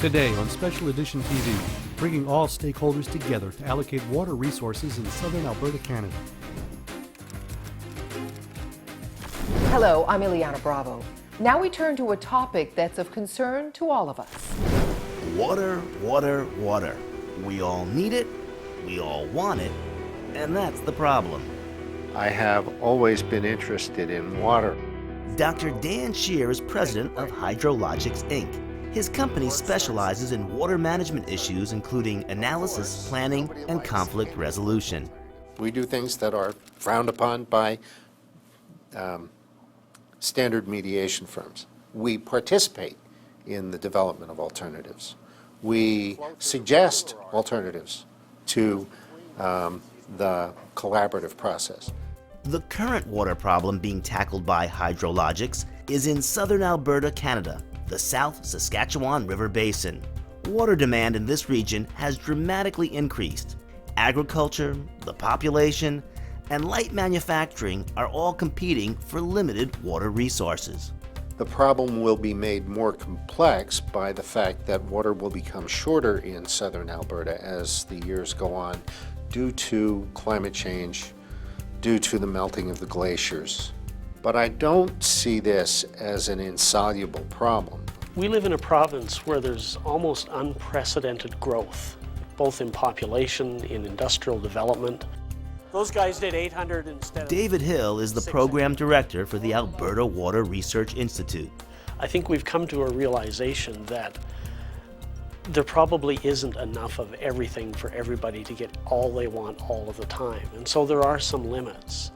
Today on Special Edition TV, bringing all stakeholders together to allocate water resources in southern Alberta, Canada. Hello, I'm Ileana Bravo. Now we turn to a topic that's of concern to all of us. Water, water, water. We all need it, we all want it, and that's the problem. I have always been interested in water. Dr. Dan Shear is president of Hydrologics, Inc. His company specializes in water management issues, including analysis, planning, and conflict resolution. We do things that are frowned upon by standard mediation firms. We participate in the development of alternatives. We suggest alternatives to the collaborative process. The current water problem being tackled by Hydrologics is in southern Alberta, Canada, the South Saskatchewan River Basin. Water demand in this region has dramatically increased. Agriculture, the population, and light manufacturing are all competing for limited water resources. The problem will be made more complex by the fact that water will become shorter in southern Alberta as the years go on due to climate change, due to the melting of the glaciers. But I don't see this as an insoluble problem. We live in a province where there's almost unprecedented growth, both in population, in industrial development. Those guys did 800 instead of... David Hill is the program director for the Alberta Water Research Institute. I think we've come to a realization that there probably isn't enough of everything for everybody to get all they want all of the time. And so there are some limits.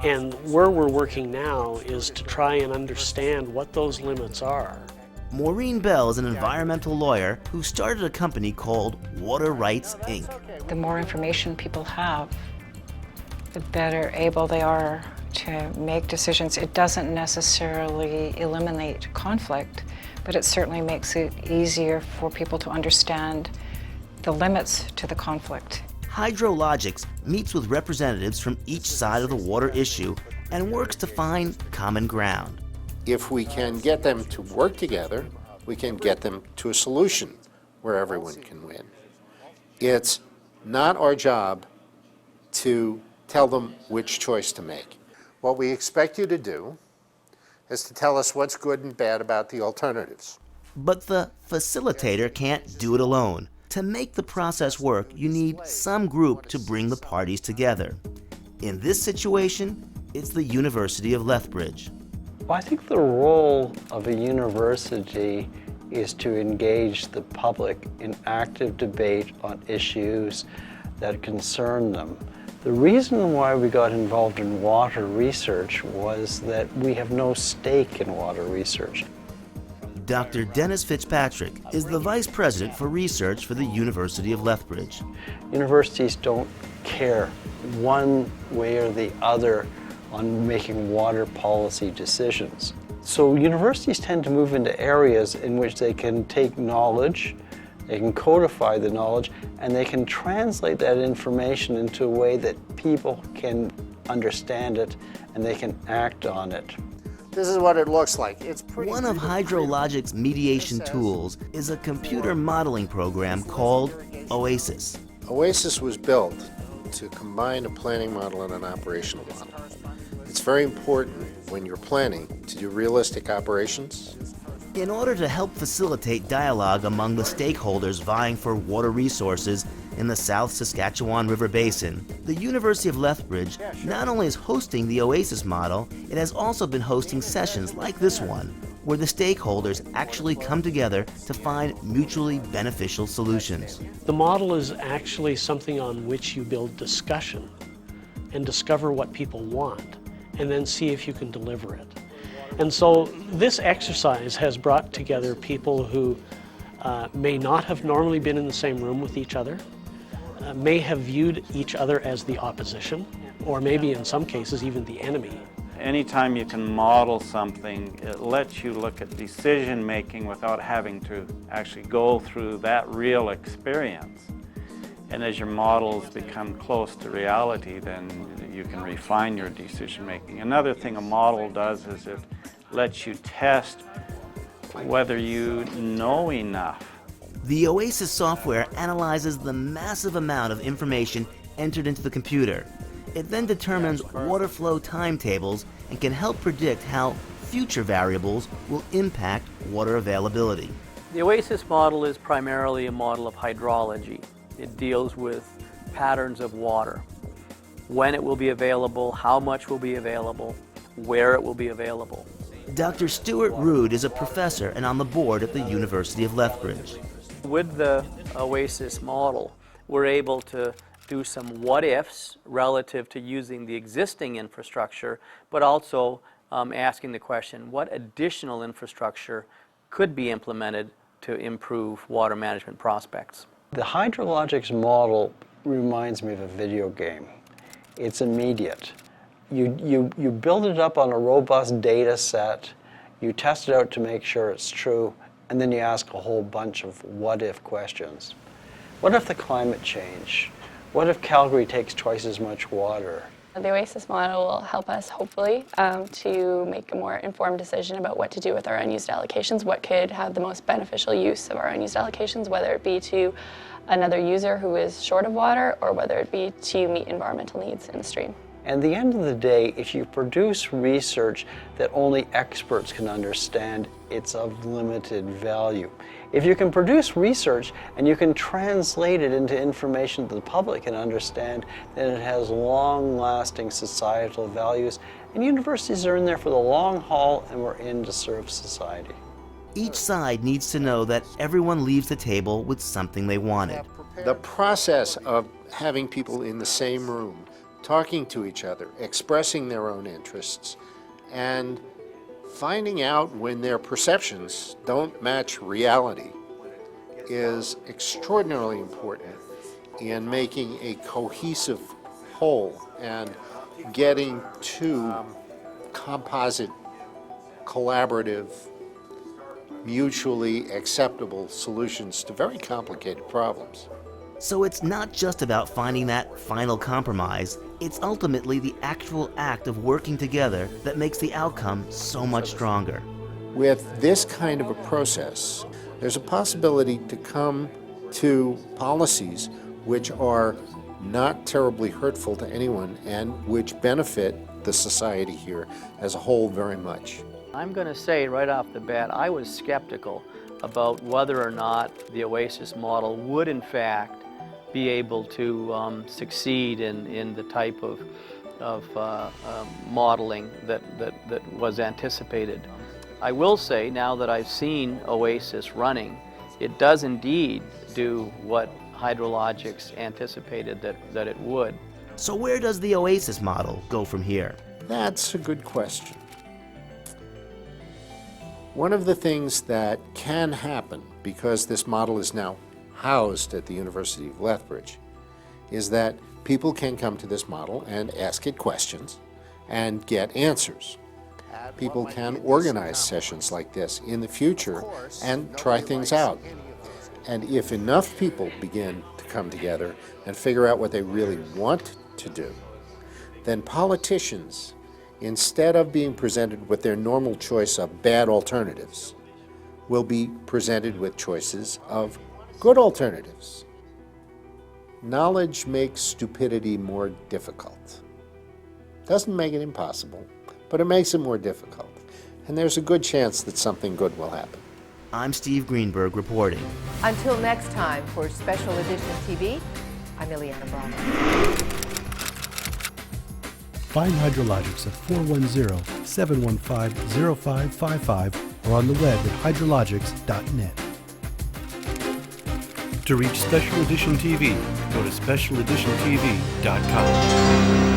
And where we're working now is to try and understand what those limits are. Maureen Bell is an environmental lawyer who started a company called Water Rights, Inc. The more information people have, the better able they are to make decisions. It doesn't necessarily eliminate conflict, but it certainly makes it easier for people to understand the limits to the conflict. Hydrologics meets with representatives from each side of the water issue and works to find common ground. If we can get them to work together, we can get them to a solution where everyone can win. It's not our job to tell them which choice to make. What we expect you to do is to tell us what's good and bad about the alternatives. But the facilitator can't do it alone. To make the process work, you need some group to bring the parties together. In this situation, it's the University of Lethbridge. Well, I think the role of a university is to engage the public in active debate on issues that concern them. The reason why we got involved in water research was that we have no stake in water research. Dr. Dennis Fitzpatrick is the Vice President for Research for the University of Lethbridge. Universities don't care one way or the other on making water policy decisions. So universities tend to move into areas in which they can take knowledge, they can codify the knowledge, and they can translate that information into a way that people can understand it and they can act on it. This is what it looks like. It's pretty. One of Hydrologic's mediation tools is a computer modeling program called OASIS. OASIS was built to combine a planning model and an operational model. It's very important when you're planning to do realistic operations. In order to help facilitate dialogue among the stakeholders vying for water resources in the South Saskatchewan River Basin, the University of Lethbridge not only is hosting the OASIS model, it has also been hosting sessions like this one, where the stakeholders actually come together to find mutually beneficial solutions. The model is actually something on which you build discussion and discover what people want, and then see if you can deliver it. And so this exercise has brought together people who may not have normally been in the same room with each other, may have viewed each other as the opposition, or maybe in some cases even the enemy. Anytime you can model something, it lets you look at decision making without having to actually go through that real experience. And as your models become close to reality, then you can refine your decision making. Another thing a model does is it lets you test whether you know enough The OASIS software analyzes the massive amount of information entered into the computer. It then determines water flow timetables and can help predict how future variables will impact water availability. The OASIS model is primarily a model of hydrology. It deals with patterns of water, when it will be available, how much will be available, where it will be available. Dr. Stuart Rood is a professor and on the board at the University of Lethbridge. With the OASIS model, we're able to do some what-ifs relative to using the existing infrastructure, but also asking the question, what additional infrastructure could be implemented to improve water management prospects? The Hydrologics model reminds me of a video game. It's immediate. You build it up on a robust data set, you test it out to make sure it's true, and then you ask a whole bunch of what-if questions. What if the climate changed? What if Calgary takes twice as much water? The OASIS model will help us, hopefully, to make a more informed decision about what to do with our unused allocations, what could have the most beneficial use of our unused allocations, whether it be to another user who is short of water or whether it be to meet environmental needs in the stream. At the end of the day, if you produce research that only experts can understand, it's of limited value. If you can produce research and you can translate it into information that the public can understand, then it has long-lasting societal values. And universities are in there for the long haul, and we're in to serve society. Each side needs to know that everyone leaves the table with something they wanted. The process of having people in the same room, talking to each other, expressing their own interests, and finding out when their perceptions don't match reality is extraordinarily important in making a cohesive whole and getting to composite, collaborative, mutually acceptable solutions to very complicated problems. So it's not just about finding that final compromise, it's ultimately the actual act of working together that makes the outcome so much stronger. With this kind of a process, there's a possibility to come to policies which are not terribly hurtful to anyone and which benefit the society here as a whole very much. I'm going to say right off the bat, I was skeptical about whether or not the OASIS model would in fact be able to succeed in the type of modeling that was anticipated. I will say, now that I've seen OASIS running, it does indeed do what Hydrologics anticipated that it would. So where does the OASIS model go from here? That's a good question. One of the things that can happen, because this model is now housed at the University of Lethbridge, is that people can come to this model and ask it questions and get answers. People can organize sessions like this in the future and try things out. And if enough people begin to come together and figure out what they really want to do, then politicians, instead of being presented with their normal choice of bad alternatives, will be presented with choices of good alternatives. Knowledge makes stupidity more difficult. Doesn't make it impossible, but it makes it more difficult. And there's a good chance that something good will happen. I'm Steve Greenberg reporting. Until next time, for Special Edition TV, I'm Ileana Bravo. Find Hydrologics at 410-715-0555 or on the web at hydrologics.net. To reach Special Edition TV, go to specialeditiontv.com.